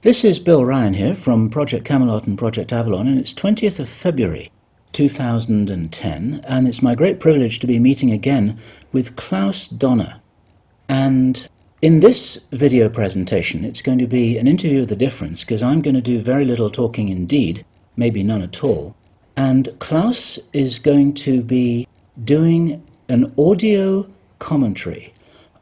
This is Bill Ryan here from Project Camelot and Project Avalon, and it's 20th of February 2010, and it's my great privilege to be meeting again with Klaus Dona. And in this video presentation, it's going to be an interview of the difference, because I'm going to do very little talking indeed, maybe none at all. And Klaus is going to be doing an audio commentary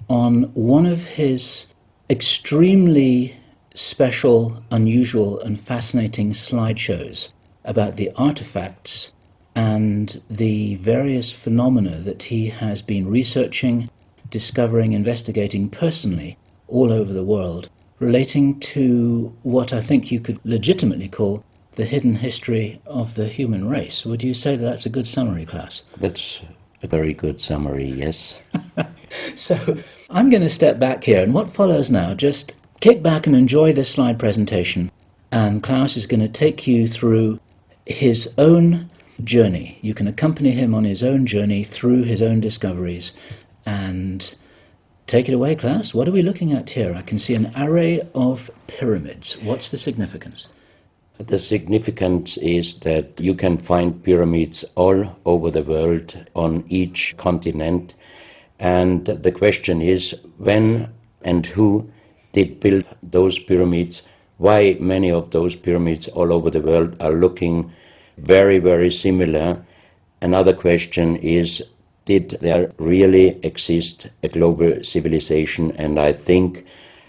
on one of his extremely special, unusual and fascinating slideshows about the artifacts and the various phenomena that he has been researching, discovering, investigating personally all over the world, relating to what I think you could legitimately call the hidden history of the human race. Would you say that that's a good summary, Klaus? That's a very good summary, yes. So I'm going to step back here, and what follows now, just kick back and enjoy this slide presentation, and Klaus is going to take you through his own journey. You can accompany him on his own journey through his own discoveries. And take it away, Klaus. What are we looking at here? I can see an array of pyramids. What's the significance? The significance is that you can find pyramids all over the world, on each continent. And the question is, when and who did build those pyramids? Why many of those pyramids all over the world are looking very, very similar? Another question is, did there really exist a global civilization? And I think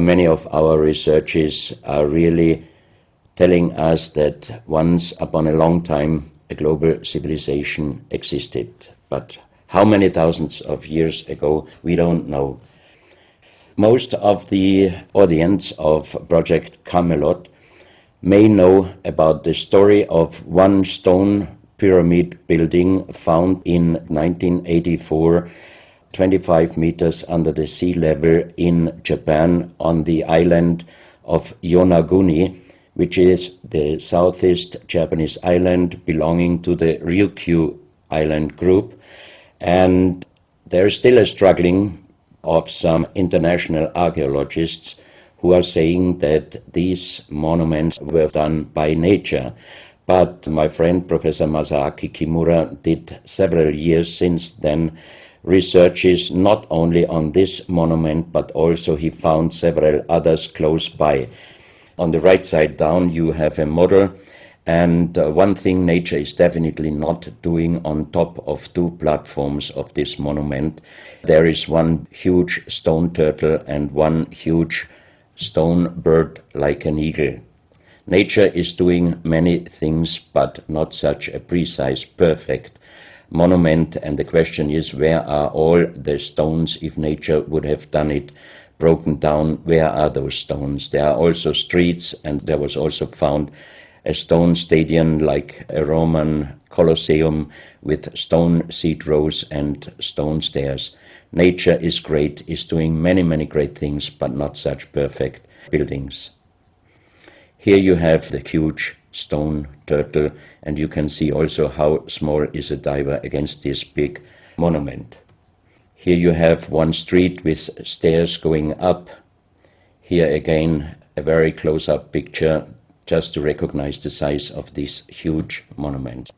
many of our researchers are really telling us that once upon a long time a global civilization existed. But how many thousands of years ago, we don't know. Most of the audience of Project Camelot may know about the story of one stone pyramid building found in 1984, 25 meters under the sea level in Japan, on the island of Yonaguni, which is the southeast Japanese island belonging to the Ryukyu island group. And there is still a struggling of some international archaeologists who are saying that these monuments were done by nature. But my friend Professor Masaaki Kimura did several years since then researches not only on this monument, but also he found several others close by. On the right side down you have a model, and one thing nature is definitely not doing on top of two platforms of this monument. There is one huge stone turtle and one huge stone bird like an eagle. Nature is doing many things, but not such a precise, perfect monument. And the question is, where are all the stones? If nature would have done it broken down, where are those stones? There are also streets, and there was also found a stone stadium like a Roman Colosseum with stone seat rows and stone stairs. Nature is great, is doing many, many great things, but not such perfect buildings. Here you have the huge stone turtle, and you can see also how small is a diver against this big monument. Here you have one street with stairs going up. Here again a very close-up picture, just to recognize the size of this huge monument.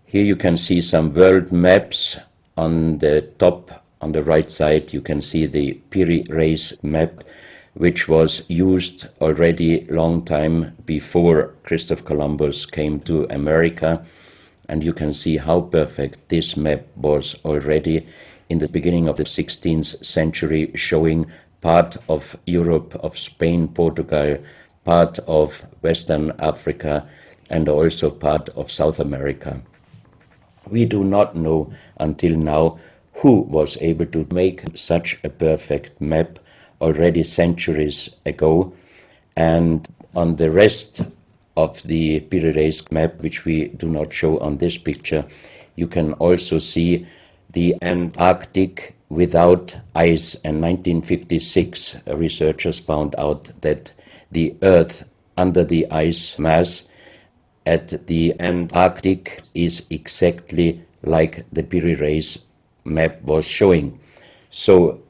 Here you can see some world maps. On the top, on the right side, you can see the Piri Reis map, which was used already long time before Christopher Columbus came to America. And you can see how perfect this map was already in the beginning of the 16th century, showing part of Europe, of Spain, Portugal, part of Western Africa, and also part of South America. We do not know until now who was able to make such a perfect map already centuries ago. And on the rest of the Piri Reis map, which we do not show on this picture, you can also see the Antarctic without ice. In 1956, researchers found out that the Earth under the ice mass at the Antarctic is exactly like the Piri Reis map was showing. So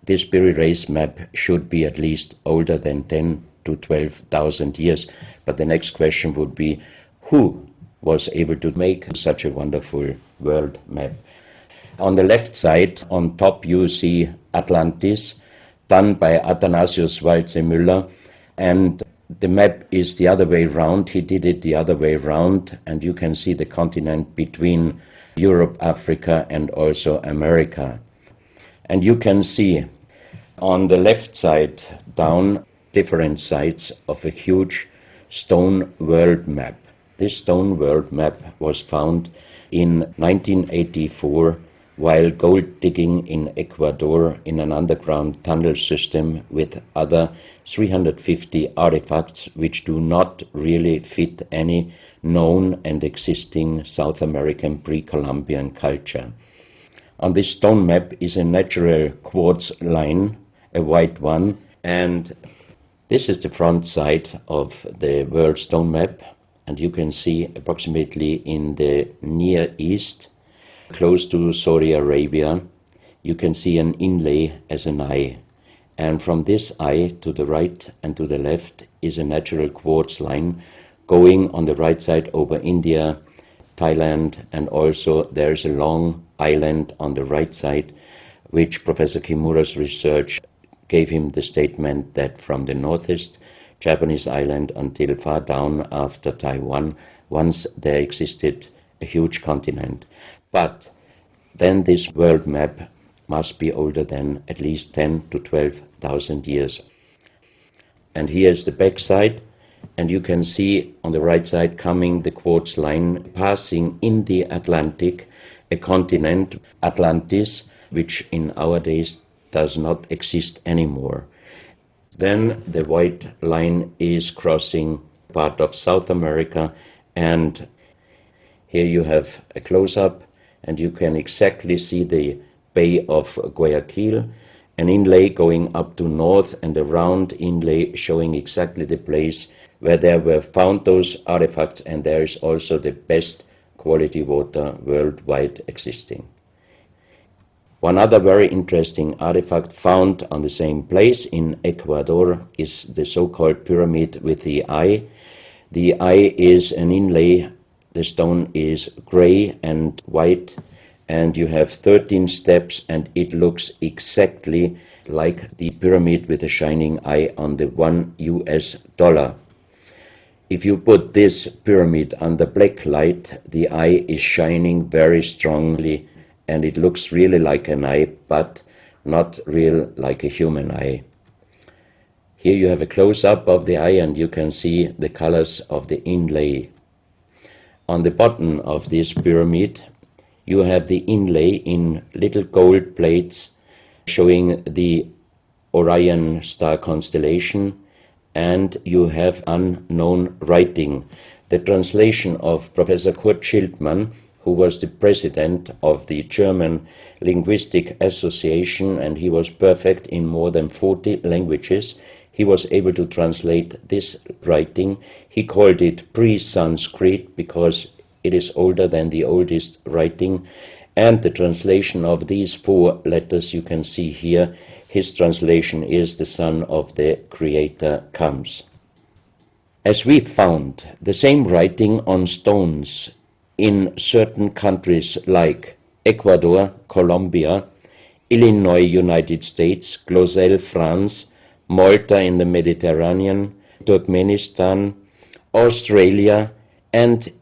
this Piri Reis map should be at least older than 10 to 12,000 years. But the next question would be, who was able to make such a wonderful world map? On the left side, on top, you see Atlantis, done by Athanasius Waldseemüller, and the map is the other way round. He did it the other way round, and you can see the continent between Europe, Africa, and also America. And you can see on the left side down different sides of a huge stone world map. This stone world map was found in 1984 while gold digging in Ecuador in an underground tunnel system with other 350 artifacts which do not really fit any known and existing South American pre-Columbian culture. On this stone map is a natural quartz line, a white one, and this is the front side of the world stone map, and you can see approximately in the Near East, close to Saudi Arabia, you can see an inlay as an eye. And from this eye to the right and to the left is a natural quartz line going on the right side over India, Thailand, and also there is a long island on the right side, which Professor Kimura's research gave him the statement that from the northeast Japanese island until far down after Taiwan, once there existed a huge continent. But then this world map must be older than at least 10 to 12,000 years. And here is the back side, and you can see on the right side coming the quartz line passing in the Atlantic, a continent, Atlantis, which in our days does not exist anymore. Then the white line is crossing part of South America, and here you have a close-up, and you can exactly see the Bay of Guayaquil, an inlay going up to north, and a round inlay showing exactly the place where there were found those artifacts, and there is also the best quality water worldwide existing. One other very interesting artifact found on the same place in Ecuador is the so-called pyramid with the eye. The eye is an inlay. The stone is gray and white, and you have 13 steps, and it looks exactly like the pyramid with a shining eye on the $1 US. If you put this pyramid under black light, the eye is shining very strongly, and it looks really like an eye, but not real like a human eye. Here you have a close-up of the eye, and you can see the colors of the inlay. On the bottom of this pyramid, you have the inlay in little gold plates showing the Orion star constellation, and you have unknown writing. The translation of Professor Kurt Schildmann, who was the president of the German Linguistic Association, and he was perfect in more than 40 languages. He was able to translate this writing. He called it pre-Sanskrit because it is older than the oldest writing. And the translation of these 4 letters you can see here, his translation is "the Son of the Creator comes." As we found the same writing on stones in certain countries like Ecuador, Colombia, Illinois, United States, Clausel, France, Malta in the Mediterranean, Turkmenistan, Australia, and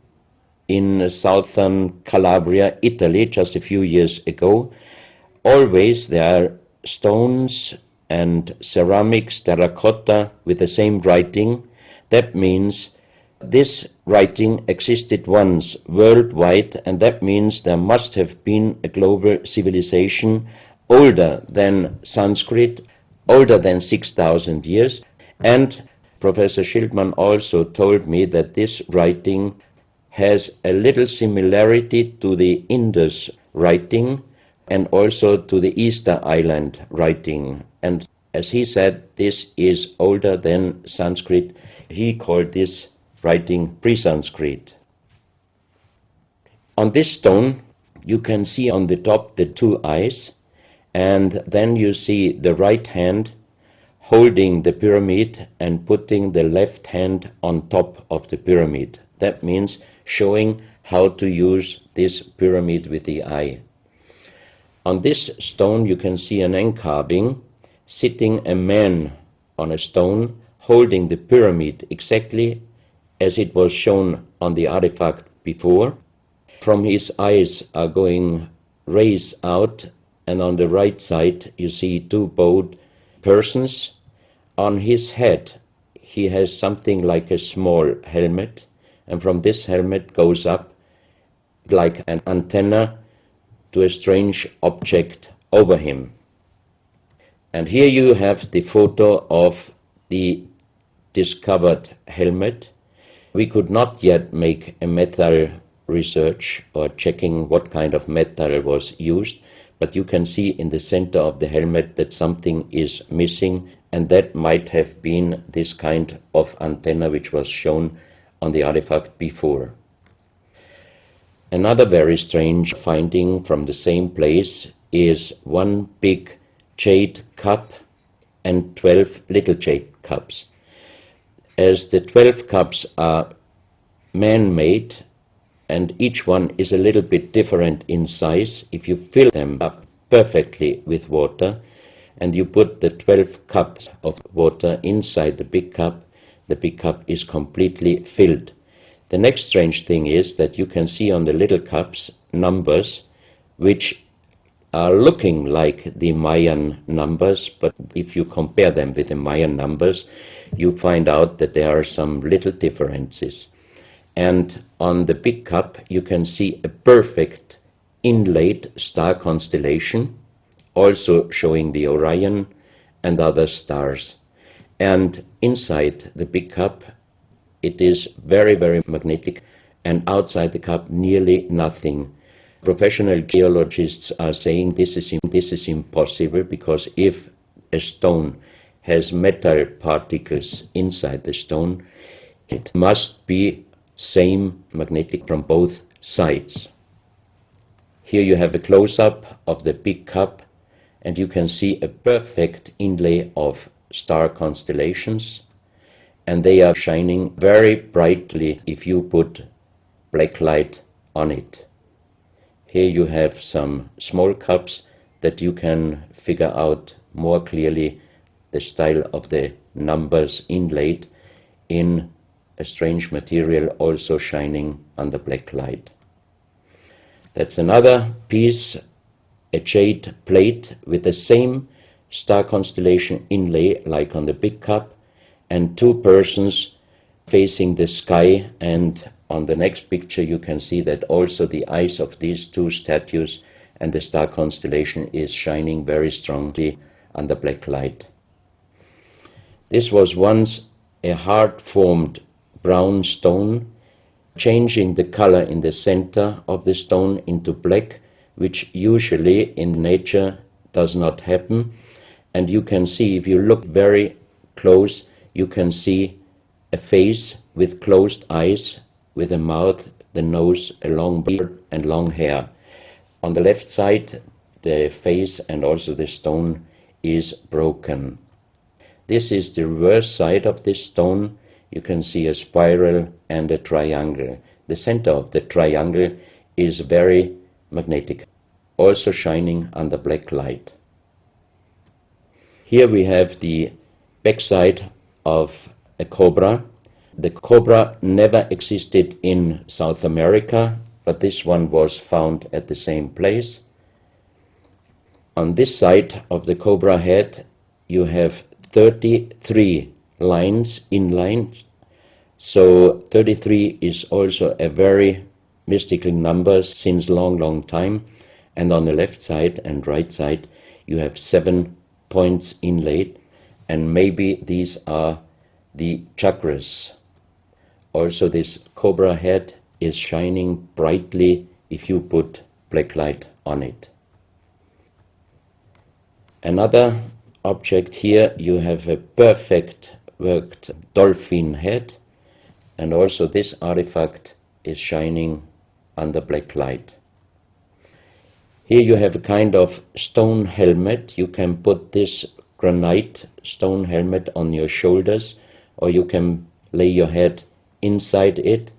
in southern Calabria, Italy, just a few years ago. Always there are stones and ceramics, terracotta, with the same writing. That means this writing existed once worldwide, and that means there must have been a global civilization older than Sanskrit, older than 6,000 years. And Professor Schildmann also told me that this writing has a little similarity to the Indus writing and also to the Easter Island writing. And as he said, this is older than Sanskrit. He called this writing pre-Sanskrit. On this stone, you can see on the top the 2 eyes, and then you see the right hand holding the pyramid and putting the left hand on top of the pyramid. That means showing how to use this pyramid with the eye. On this stone you can see an encarving, sitting a man on a stone holding the pyramid exactly as it was shown on the artifact before. From his eyes are going rays out, and on the right side you see two bowed persons. On his head he has something like a small helmet, and from this helmet goes up like an antenna to a strange object over him. And here you have the photo of the discovered helmet. We could not yet make a metal research or checking what kind of metal was used, but you can see in the center of the helmet that something is missing, and that might have been this kind of antenna which was shown on the artifact before. Another very strange finding from the same place is one big jade cup and 12 little jade cups. As the 12 cups are man-made and each one is a little bit different in size, if you fill them up perfectly with water and you put the 12 cups of water inside the big cup is completely filled. The next strange thing is that you can see on the little cups numbers which are looking like the Mayan numbers, but if you compare them with the Mayan numbers, you find out that there are some little differences. And on the big cup you can see a perfect inlaid star constellation, also showing the Orion and other stars. And inside the big cup it is very, very magnetic, and outside the cup nearly nothing. Professional geologists are saying this is impossible, because if a stone has metal particles inside the stone, it must be same magnetic from both sides. Here you have a close-up of the big cup, and you can see a perfect inlay of star constellations, and they are shining very brightly if you put black light on it. Here you have some small cups that you can figure out more clearly the style of the numbers inlaid in a strange material, also shining under black light. That's another piece, a jade plate with the same star constellation inlay like on the big cup, and two persons facing the sky, and on the next picture you can see that also the eyes of these two statues and the star constellation is shining very strongly under black light. This was once a hard-formed brown stone, changing the color in the center of the stone into black, which usually in nature does not happen. And you can see, if you look very close, you can see a face with closed eyes, with a mouth, the nose, a long beard and long hair. On the left side, the face and also the stone is broken. This is the reverse side of this stone. You can see a spiral and a triangle. The center of the triangle is very magnetic, also shining under black light. Here we have the backside of a cobra. The cobra never existed in South America, but this one was found at the same place. On this side of the cobra head you have 33 lines, inlines. So 33 is also a very mystical number since long time. And on the left side and right side you have 7 points inlaid, and maybe these are the chakras. Also this cobra head is shining brightly if you put black light on it. Another object here, you have a perfect worked dolphin head, and also this artifact is shining under black light. Here you have a kind of stone helmet. You can put this granite stone helmet on your shoulders, or you can lay your head inside it,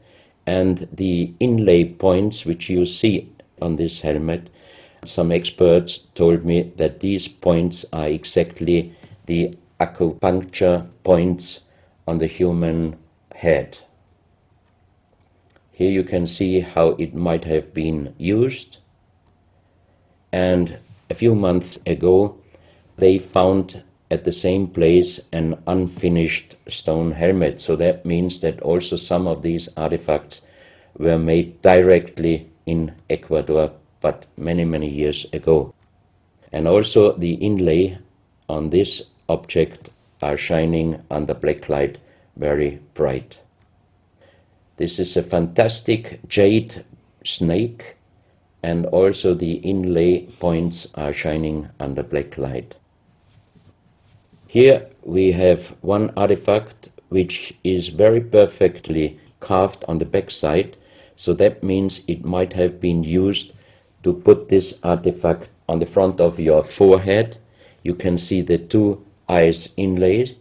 and the inlay points which you see on this helmet, some experts told me that these points are exactly the acupuncture points on the human head. Here you can see how it might have been used, and a few months ago they found at the same place an unfinished stone helmet. So that means that also some of these artifacts were made directly in Ecuador, but many years ago. And also the inlay on this object are shining under black light very bright. This is a fantastic jade snake, and also the inlay points are shining under black light. Here we have one artifact which is very perfectly carved on the back side, so that means it might have been used to put this artifact on the front of your forehead. You can see the two eyes inlaid,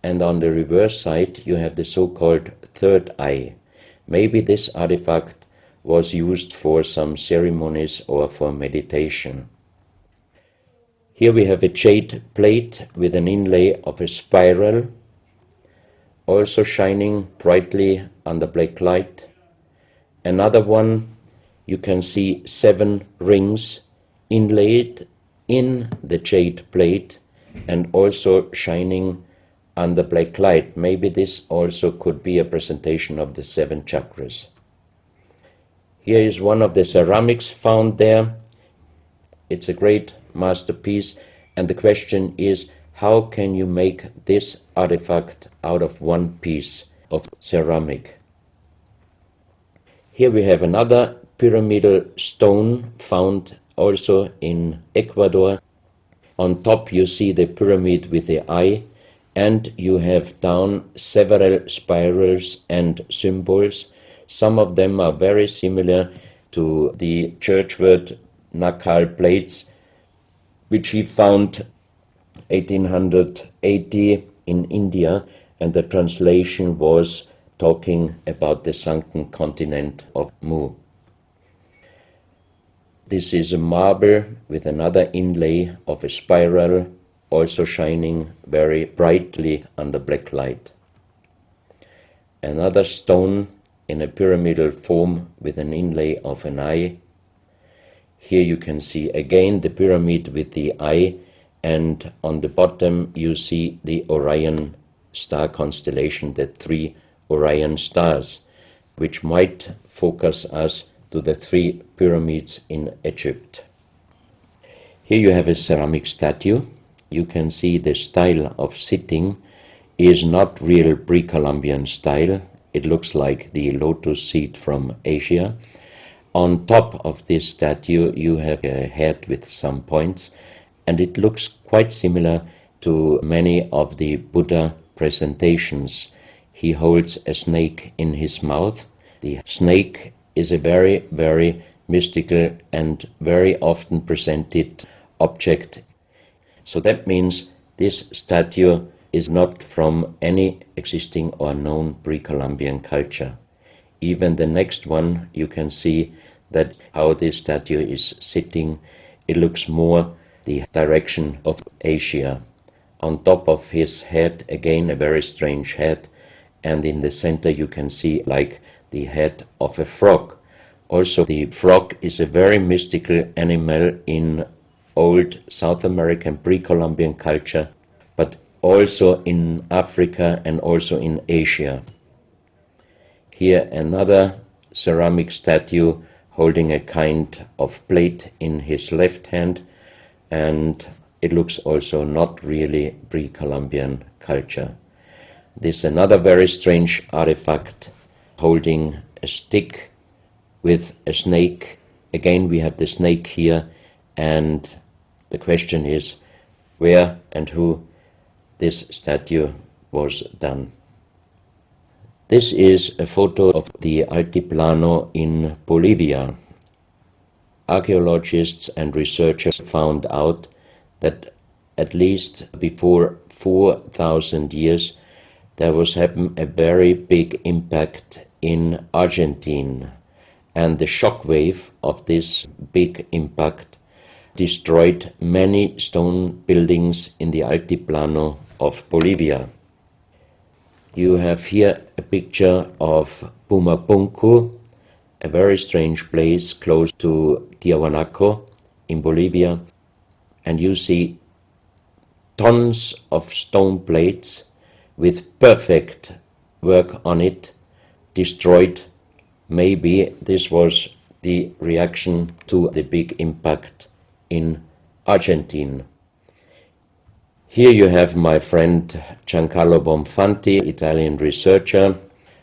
and on the reverse side you have the so-called third eye. Maybe this artifact was used for some ceremonies or for meditation. Here we have a jade plate with an inlay of a spiral, also shining brightly under black light. Another one, you can see 7 rings inlaid in the jade plate and also shining under black light. Maybe this also could be a presentation of the 7 chakras. Here is one of the ceramics found there. It's a great masterpiece, and the question is, how can you make this artifact out of one piece of ceramic? Here we have another pyramidal stone found also in Ecuador. On top you see the pyramid with the eye, and you have down several spirals and symbols. Some of them are very similar to the churchward Nakal plates, which he found 1880 in India, and the translation was talking about the sunken continent of Mu. This is a marble with another inlay of a spiral, also shining very brightly under black light. Another stone in a pyramidal form with an inlay of an eye. Here you can see again the pyramid with the eye, and on the bottom you see the Orion star constellation, the 3 Orion stars, which might focus us to the 3 pyramids in Egypt. Here you have a ceramic statue. You can see the style of sitting is not real pre-Columbian style. It looks like the lotus seat from Asia. On top of this statue you have a head with some points, and it looks quite similar to many of the Buddha presentations. He holds a snake in his mouth. The snake is a very mystical and very often presented object. So that means this statue is not from any existing or known pre-Columbian culture. Even the next one, you can see that how this statue is sitting, it looks more the direction of Asia. On top of his head, again a very strange head, and in the center you can see like the head of a frog. Also the frog is a very mystical animal in old South American pre-Columbian culture, but also in Africa and also in Asia. Here another ceramic statue holding a kind of plate in his left hand, and it looks also not really pre-Columbian culture. This another very strange artifact holding a stick with a snake. Again we have the snake here, and the question is where and who this statue was done. This is a photo of the Altiplano in Bolivia. Archaeologists and researchers found out that at least before 4,000 years, there was happened a very big impact in Argentina, and the shock wave of this big impact destroyed many stone buildings in the Altiplano of Bolivia. You have here a picture of Pumapunku, a very strange place close to Tiahuanaco in Bolivia, and you see tons of stone plates with perfect work on it destroyed. Maybe this was the reaction to the big impact in Argentina. Here you have my friend Giancarlo Bonfanti, Italian researcher,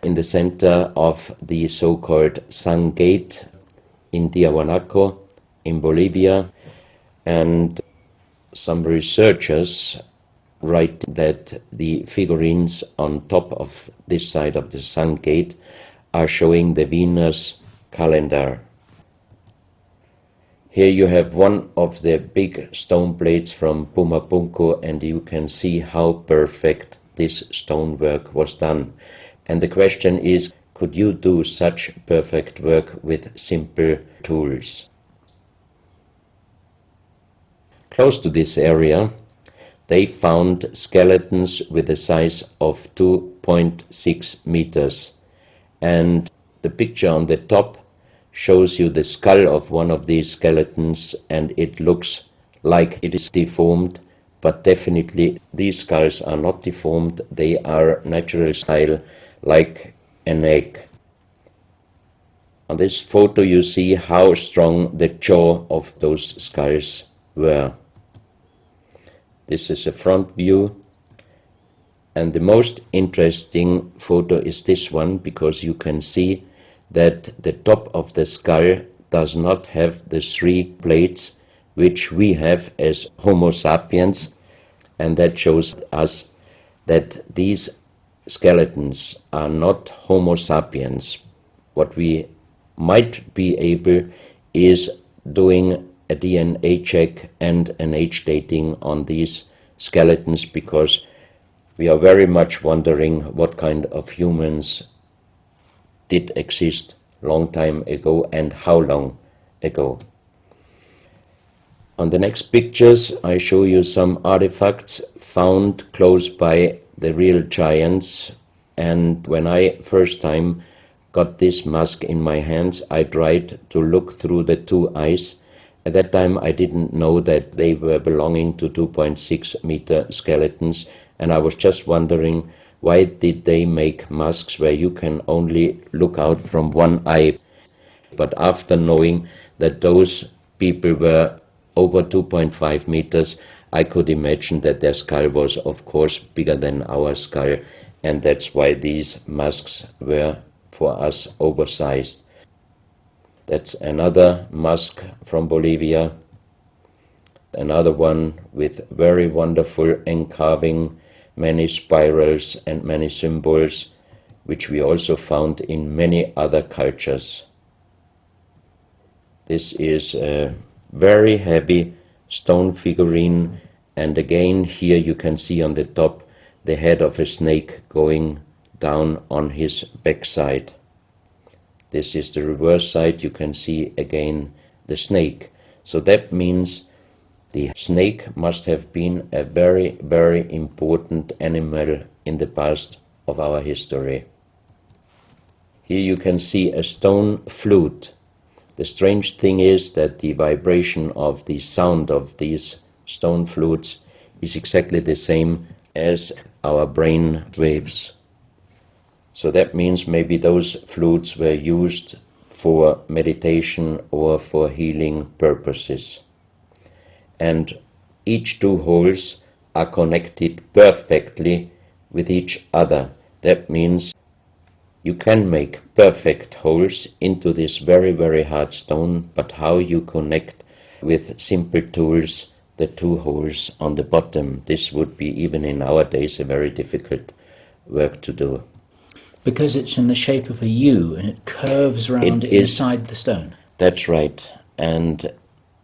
in the center of the so-called Sun Gate in Tiahuanaco in Bolivia, and some researchers write that the figurines on top of this side of the Sun Gate are showing the Venus calendar. Here you have one of the big stone plates from Pumapunku, and you can see how perfect this stonework was done. And the question is, could you do such perfect work with simple tools? Close to this area, they found skeletons with a size of 2.6 meters. And the picture on the top shows you the skull of one of these skeletons, and it looks like it is deformed, but definitely these skulls are not deformed. They are natural style, like an egg. On this photo you see how strong the jaw of those skulls were. This is a front view, and the most interesting photo is this one, because you can see that the top of the skull does not have the 3 plates which we have as Homo sapiens, and that shows us that these skeletons are not Homo sapiens. What we might be able is doing a DNA check and an age dating on these skeletons, because we are very much wondering what kind of humans did exist long time ago and how long ago. On the next pictures I show you some artifacts found close by the real giants, and when I first time got this mask in my hands, I tried to look through the 2 eyes. At that time I didn't know that they were belonging to 2.6 meter skeletons, and I was just wondering, why did they make masks where you can only look out from one eye? But after knowing that those people were over 2.5 meters, I could imagine that their skull was of course bigger than our skull, and that's why these masks were for us oversized. That's another mask from Bolivia, another one with very wonderful encarving, many spirals and many symbols, which we also found in many other cultures. This is a very heavy stone figurine, and again here you can see on the top the head of a snake going down on his backside. This is the reverse side. You can see again the snake. So that means the snake must have been a very, very important animal in the past of our history. Here you can see a stone flute. The strange thing is that the vibration of the sound of these stone flutes is exactly the same as our brain waves. So that means maybe those flutes were used for meditation or for healing purposes. And each 2 holes are connected perfectly with each other. That means you can make perfect holes into this very, very hard stone, but how you connect with simple tools the 2 holes on the bottom, this would be even in our days a very difficult work to do. Because it's in the shape of a U and it curves around inside the stone. That's right. And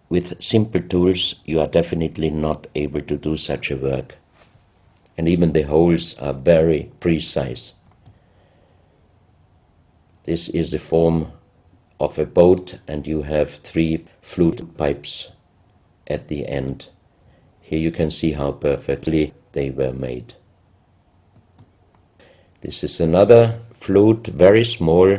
With simple tools you are definitely not able to do such a work. And even the holes are very precise. This is the form of a boat, and you have 3 flute pipes at the end. Here you can see how perfectly they were made. This is another flute, very small.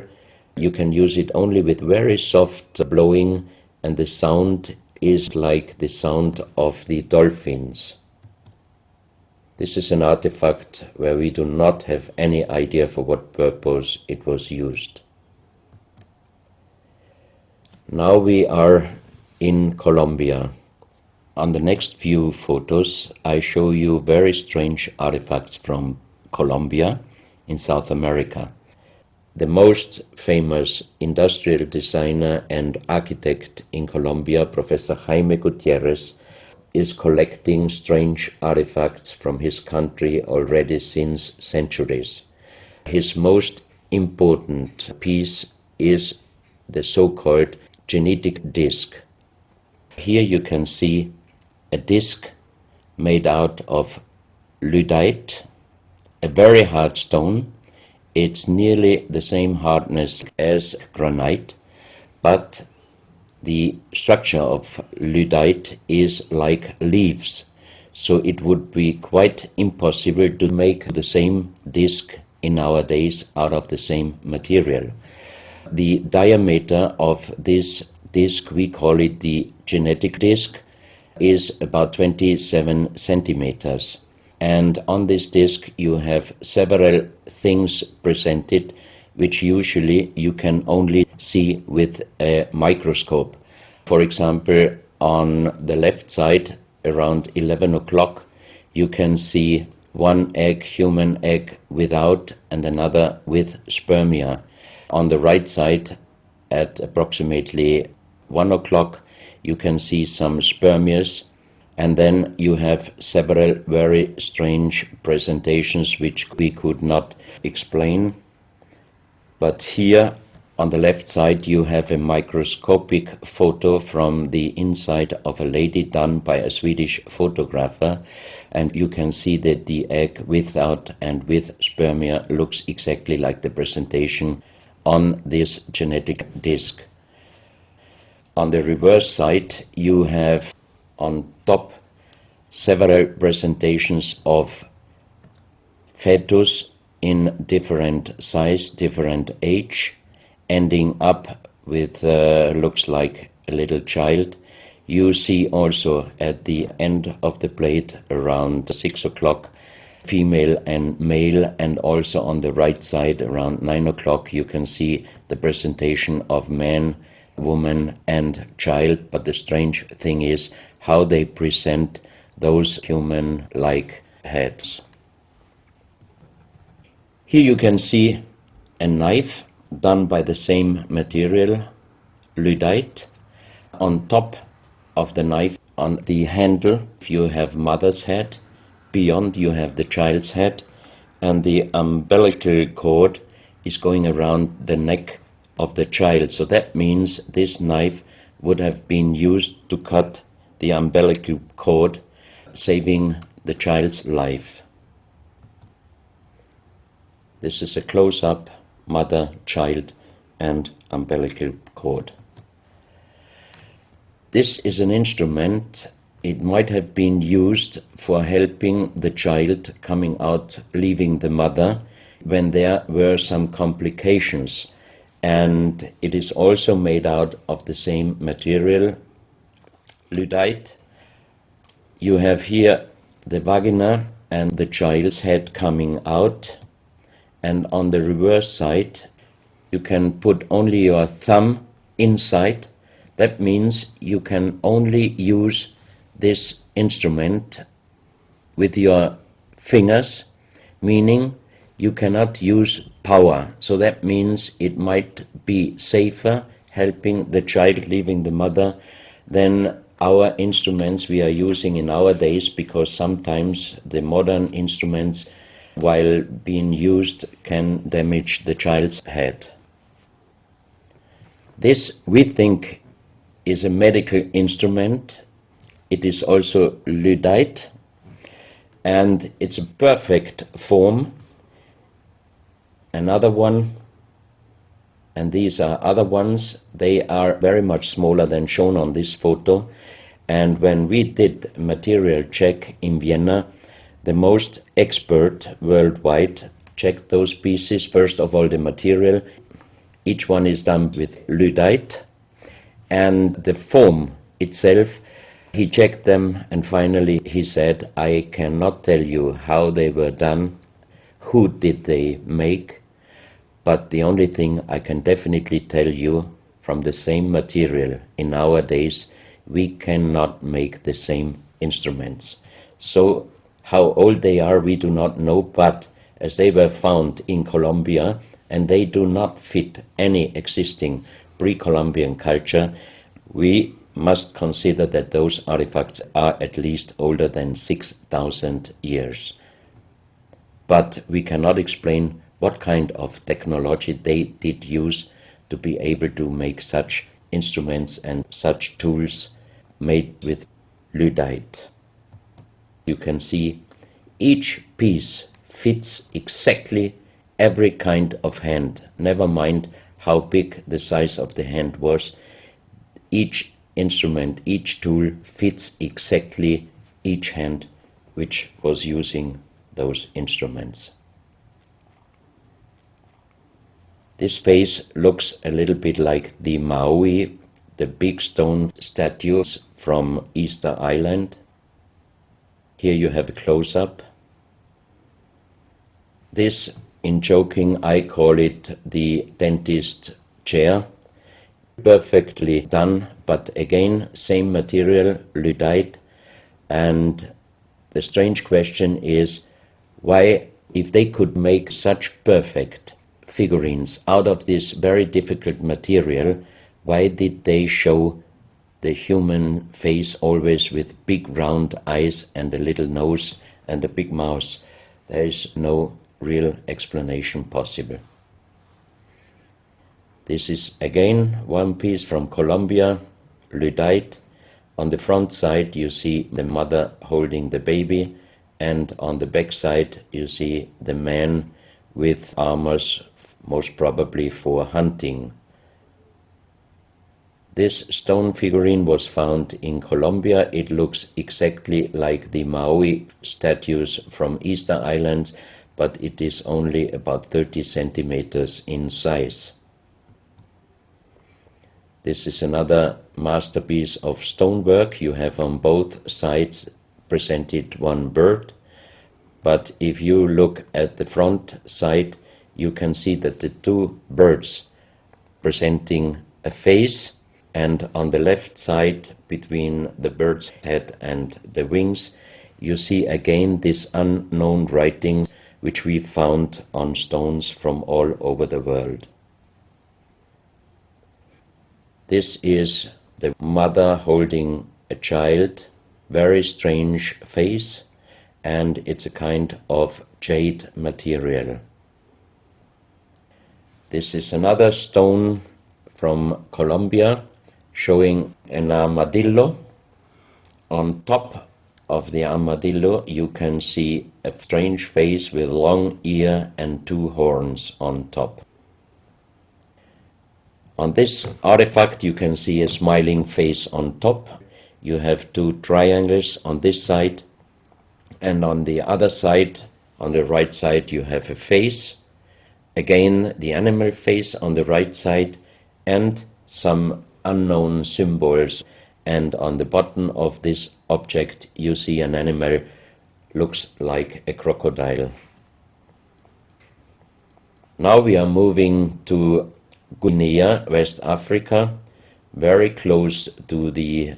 You can use it only with very soft blowing, and the sound is like the sound of the dolphins. This is an artifact where we do not have any idea for what purpose it was used. Now we are in Colombia. On the next few photos I show you very strange artifacts from Colombia in South America. The most famous industrial designer and architect in Colombia, Professor Jaime Gutierrez, is collecting strange artifacts from his country already since centuries. His most important piece is the so-called genetic disc. Here you can see a disc made out of lyddite, a very hard stone. It's nearly the same hardness as granite, but the structure of lyddite is like leaves, so it would be quite impossible to make the same disc in our days out of the same material. The diameter of this disc, we call it the genetic disc, is about 27 centimeters. And on this disc you have several things presented which usually you can only see with a microscope. For example, on the left side, around 11 o'clock, you can see one egg, human egg, without, and another with spermia. On the right side, at approximately 1 o'clock, you can see some spermias, and then you have several very strange presentations which we could not explain. But here on the left side you have a microscopic photo from the inside of a lady done by a Swedish photographer, and you can see that the egg without and with spermia looks exactly like the presentation on this genetic disc. On the reverse side you have on top several presentations of fetus in different size, different age, ending up with looks like a little child. You see also at the end of the plate around 6 o'clock female and male, and also on the right side around 9 o'clock you can see the presentation of man, woman and child. But the strange thing is how they present those human-like heads. Here you can see a knife done by the same material, lyddite. On top of the knife, on the handle, you have mother's head, beyond you have the child's head, and the umbilical cord is going around the neck of the child. So that means this knife would have been used to cut the umbilical cord, saving the child's life. This is a close-up mother, child and umbilical cord. This is an instrument. It might have been used for helping the child coming out, leaving the mother, when there were some complications. And it is also made out of the same material, lyddite. You have here the vagina and the child's head coming out, and on the reverse side you can put only your thumb inside. That means you can only use this instrument with your fingers, meaning you cannot use power. So that means it might be safer helping the child leaving the mother than our instruments we are using in our days, because sometimes the modern instruments, while being used, can damage the child's head. This, we think, is a medical instrument. It is also lyddite, and it's a perfect form. Another one, and these are other ones, they are very much smaller than shown on this photo. And when we did material check in Vienna, the most expert worldwide checked those pieces. First of all, the material. Each one is done with lyddite, and the form itself, he checked them, and finally he said, I cannot tell you how they were done, who did they make, but the only thing I can definitely tell you, from the same material in our days, we cannot make the same instruments. So how old they are we do not know, but as they were found in Colombia and they do not fit any existing pre-Columbian culture, we must consider that those artifacts are at least older than 6,000 years. But we cannot explain what kind of technology they did use to be able to make such instruments and such tools made with lyddite. You can see each piece fits exactly every kind of hand, never mind how big the size of the hand was. Each instrument, each tool fits exactly each hand which was using those instruments. This face looks a little bit like the Maui, the big stone statues from Easter Island. Here you have a close-up. This, in joking, I call it the dentist chair. Perfectly done, but again, same material, lyddite. And the strange question is, why, if they could make such perfect figurines out of this very difficult material, why did they show the human face always with big round eyes and a little nose and a big mouth? There is no real explanation possible. This is again one piece from Colombia, lyddite. On the front side you see the mother holding the baby, and on the back side you see the man with armors, most probably for hunting. This stone figurine was found in Colombia. It looks exactly like the Maui statues from Easter Islands, but it is only about 30 centimeters in size. This is another masterpiece of stonework. You have on both sides presented one bird, but if you look at the front side, you can see that the two birds presenting a face, and on the left side, between the bird's head and the wings, you see again this unknown writing which we found on stones from all over the world. This is the mother holding a child, very strange face, and it's a kind of jade material. This is another stone from Colombia showing an armadillo. On top of the armadillo you can see a strange face with long ear and two horns on top. On this artifact you can see a smiling face on top. You have two triangles on this side, and on the other side, on the right side, you have a face. Again, the animal face on the right side, and some unknown symbols. And on the bottom of this object you see an animal, looks like a crocodile. Now we are moving to Guinea, West Africa, very close to the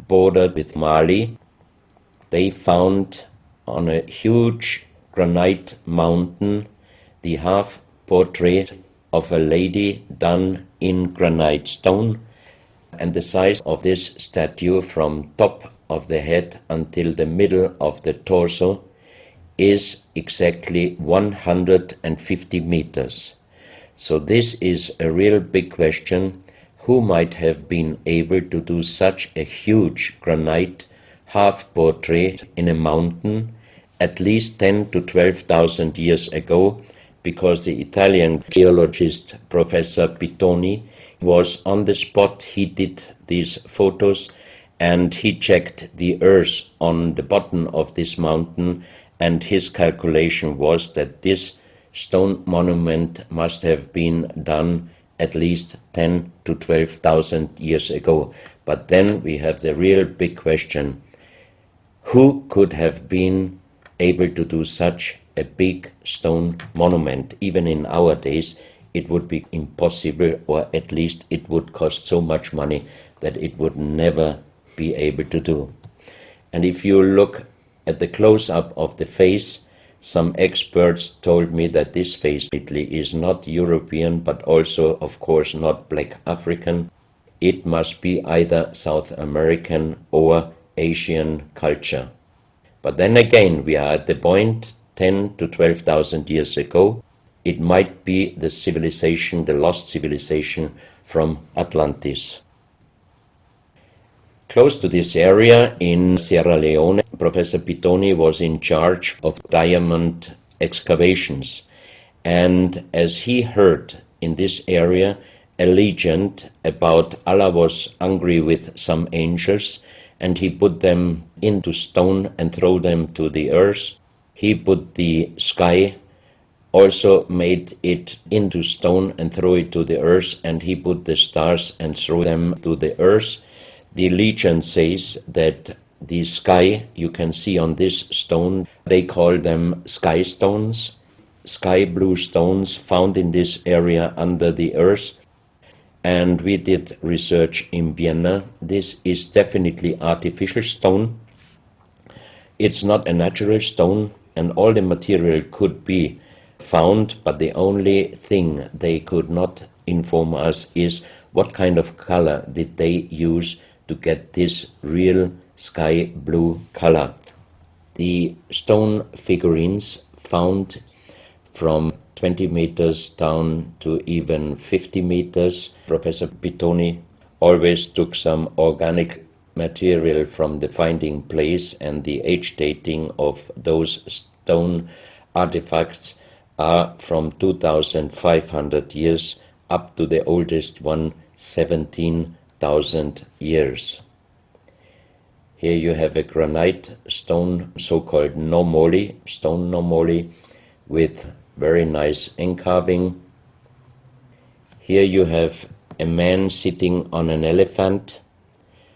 border with Mali. They found on a huge granite mountain the half portrait of a lady done in granite stone, and the size of this statue from top of the head until the middle of the torso is exactly 150 meters. So this is a real big question. who might have been able to do such a huge granite half-portrait in a mountain at least 10 to 12,000 years ago, because the Italian geologist Professor Pittoni was on the spot. He did these photos and he checked the earth on the bottom of this mountain, and his calculation was that this stone monument must have been done at least 10 to 12,000 years ago. But then we have the real big question: who could have been able to do such a big stone monument? Even in our days it would be impossible, or at least it would cost so much money that it would never be able to do. And if you look at the close-up of the face, some experts told me that this face is not European, but also, of course, not black African. It must be either South American or Asian culture. But then again, we are at the point 10 to 12,000 years ago. It might be the civilization, the lost civilization from Atlantis. Close to this area in Sierra Leone, Professor Pittoni was in charge of diamond excavations. And as he heard in this area a legend about Allah was angry with some angels, and he put them into stone and throw them to the earth. He put the sky, also made it into stone and throw it to the earth, and he put the stars and throw them to the earth. The legend says that the sky you can see on this stone, they call them sky stones, sky blue stones found in this area under the earth. And we did research in Vienna. This is definitely artificial stone. It's not a natural stone, and all the material could be found, but the only thing they could not inform us is what kind of color did they use to get this real sky blue color. The stone figurines found from 20 meters down to even 50 meters. Professor Pittoni always took some organic material from the finding place, and the age dating of those stone artifacts are from 2,500 years up to the oldest one, 17,000 years. Here you have a granite stone, so-called nomoli, stone nomoli, with very nice encarving. Here you have a man sitting on an elephant,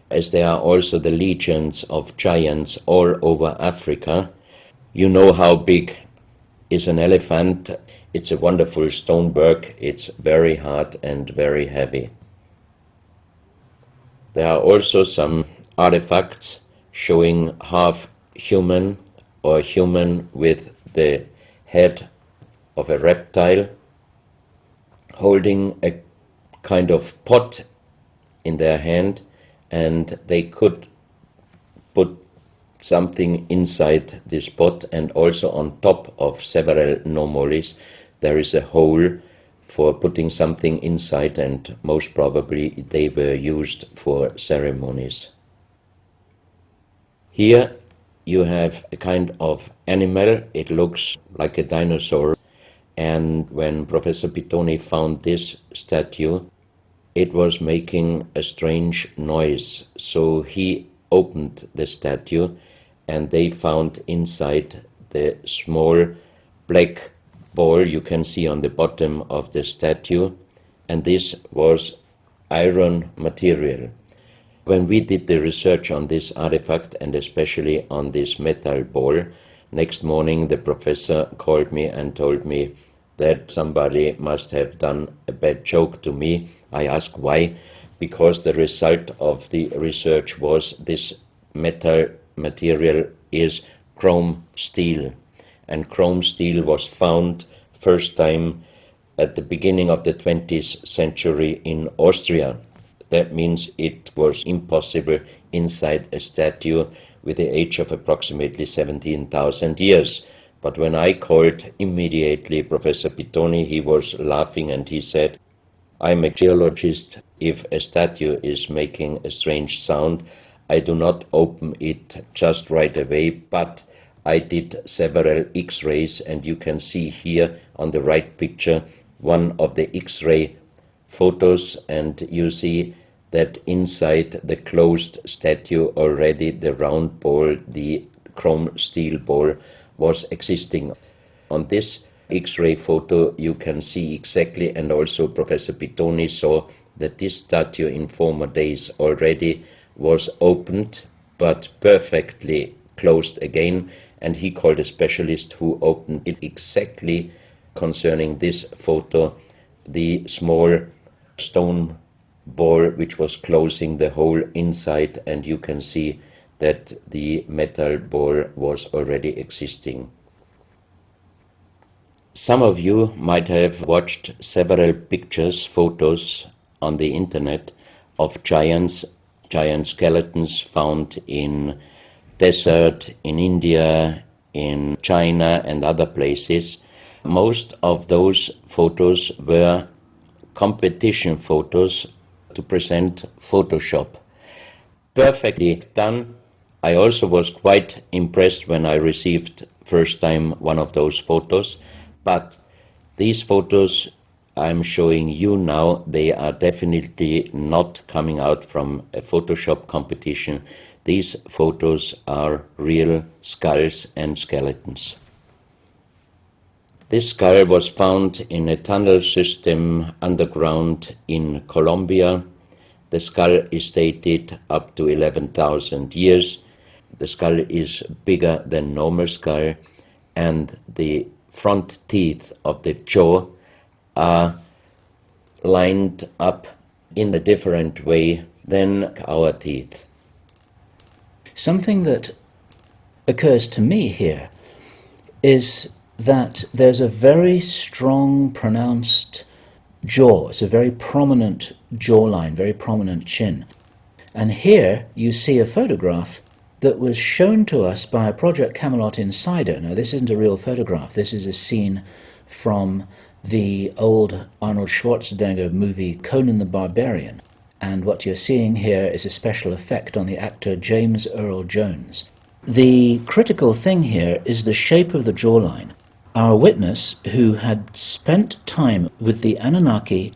as there are also the legends of giants all over Africa. You know how big is an elephant. It's a wonderful stonework. It's very hard and very heavy. There are also some artifacts showing half human or human with the head of a reptile, holding a kind of pot in their hand, and they could put something inside this pot, and also on top of several nomolis there is a hole for putting something inside, and most probably they were used for ceremonies. Here you have a kind of animal. It looks like a dinosaur, and when Professor Pittoni found this statue, it was making a strange noise. So he opened the statue, and they found inside the small black ball you can see on the bottom of the statue, and this was iron material. When we did the research on this artifact, and especially on this metal ball, next morning the professor called me and told me that somebody must have done a bad joke to me. I asked why. Because the result of the research was this metal material is chrome steel, and chrome steel was found first time at the beginning of the 20th century in Austria. That means it was impossible inside a statue with the age of approximately 17,000 years. But when I called immediately Professor Pittoni, he was laughing and he said, I'm a geologist. If a statue is making a strange sound, I do not open it just right away, but I did several X-rays, and you can see here on the right picture one of the X-ray photos, and you see that inside the closed statue already the round ball, the chrome steel ball, was existing. On this X-ray photo you can see exactly, and also Professor Pitoni saw, that this statue in former days already was opened but perfectly closed again, and he called a specialist who opened it exactly concerning this photo, the small stone ball which was closing the hole inside, and you can see that the metal ball was already existing. Some of you might have watched several pictures, photos on the internet of giant skeletons found in desert, in India, in China and other places. Most of those photos were competition photos to present Photoshop. Perfectly done. I also was quite impressed when I received first time one of those photos, but these photos I'm showing you now, they are definitely not coming out from a Photoshop competition. These photos are real skulls and skeletons. This skull was found in a tunnel system underground in Colombia. The skull is dated up to 11,000 years. The skull is bigger than normal skull, and the front teeth of the jaw are lined up in a different way than our teeth. Something that occurs to me here is that there's a very strong, pronounced jaw. It's a very prominent jawline, very prominent chin. And here you see a photograph that was shown to us by a Project Camelot insider. Now, this isn't a real photograph. This is a scene from the old Arnold Schwarzenegger movie Conan the Barbarian. And what you're seeing here is a special effect on the actor James Earl Jones. The critical thing here is the shape of the jawline. Our witness, who had spent time with the Anunnaki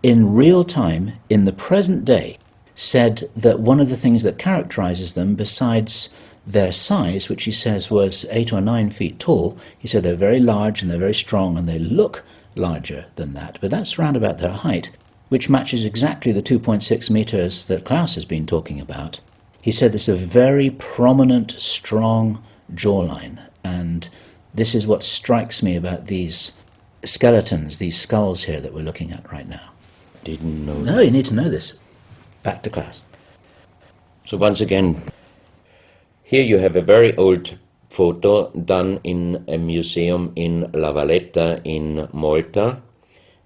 in real time, in the present day, said that one of the things that characterizes them, besides their size, which he says was 8 or 9 feet tall, he said they're very large and they're very strong and they look larger than that, but that's round about their height, which matches exactly the 2.6 meters that Klaus has been talking about. He said this is a very prominent, strong jawline, and this is what strikes me about these skeletons, these skulls here that we're looking at right now. Didn't know. No, you need to know this. Back to Klaus. So once again, here you have a very old photo done in a museum in La Valletta in Malta,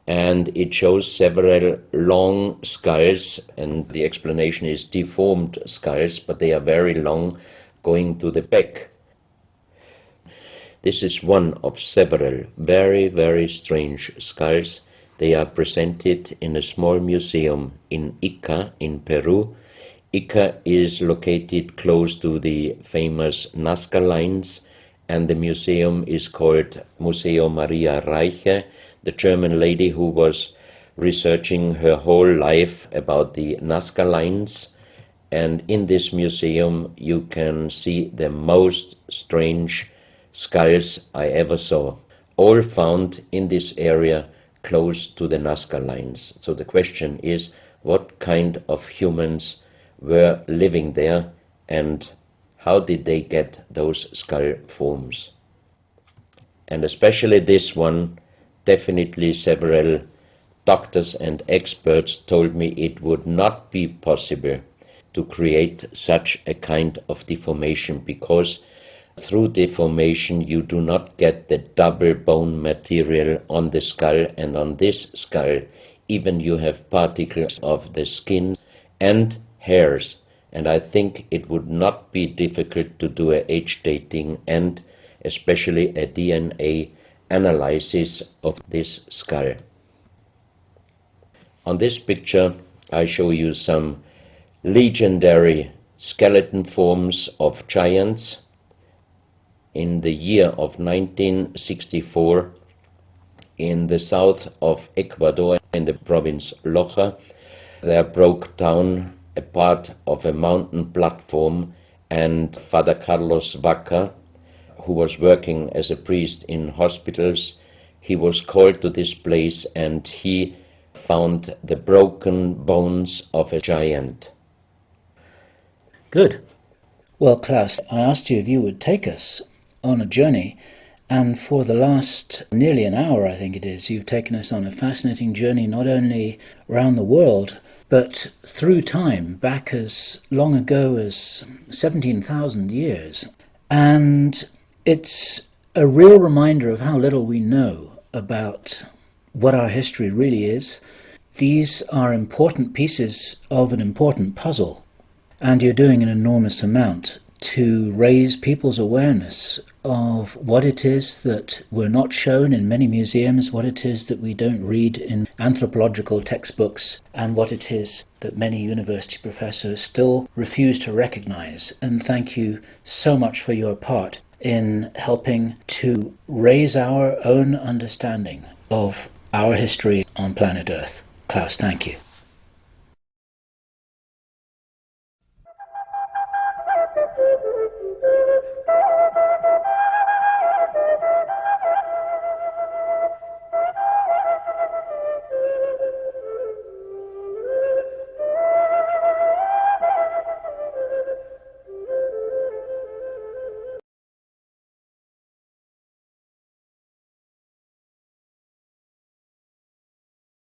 and it shows several long skulls, and the explanation is deformed skulls, but they are very long, going to the back. This is one of several very, very strange skulls. They are presented in a small museum in Ica in Peru. Ica is located close to the famous Nazca lines, and the museum is called Museo Maria Reiche, the German lady who was researching her whole life about the Nazca lines. And in this museum you can see the most strange skulls I ever saw, all found in this area close to the Nazca lines. So the question is, what kind of humans were living there, and how did they get those skull forms? And especially this one, definitely several doctors and experts told me it would not be possible to create such a kind of deformation, because through deformation you do not get the double bone material on the skull, and on this skull even you have particles of the skin and hairs, and I think it would not be difficult to do a age dating and especially a DNA analysis of this skull. On this picture I show you some legendary skeleton forms of giants. In the year of 1964, in the south of Ecuador, in the province Loja, there broke down a part of a mountain platform, and Father Carlos Vaca, who was working as a priest in hospitals, he was called to this place and he found the broken bones of a giant. Good. Well, Klaus, I asked you if you would take us on a journey, and for the last nearly an hour, I think it is, you've taken us on a fascinating journey not only around the world, but through time, back as long ago as 17,000 years. And it's a real reminder of how little we know about what our history really is. These are important pieces of an important puzzle, and you're doing an enormous amount to raise people's awareness of what it is that we're not shown in many museums, what it is that we don't read in anthropological textbooks, and what it is that many university professors still refuse to recognize. And thank you so much for your part in helping to raise our own understanding of our history on planet Earth. Klaus, thank you.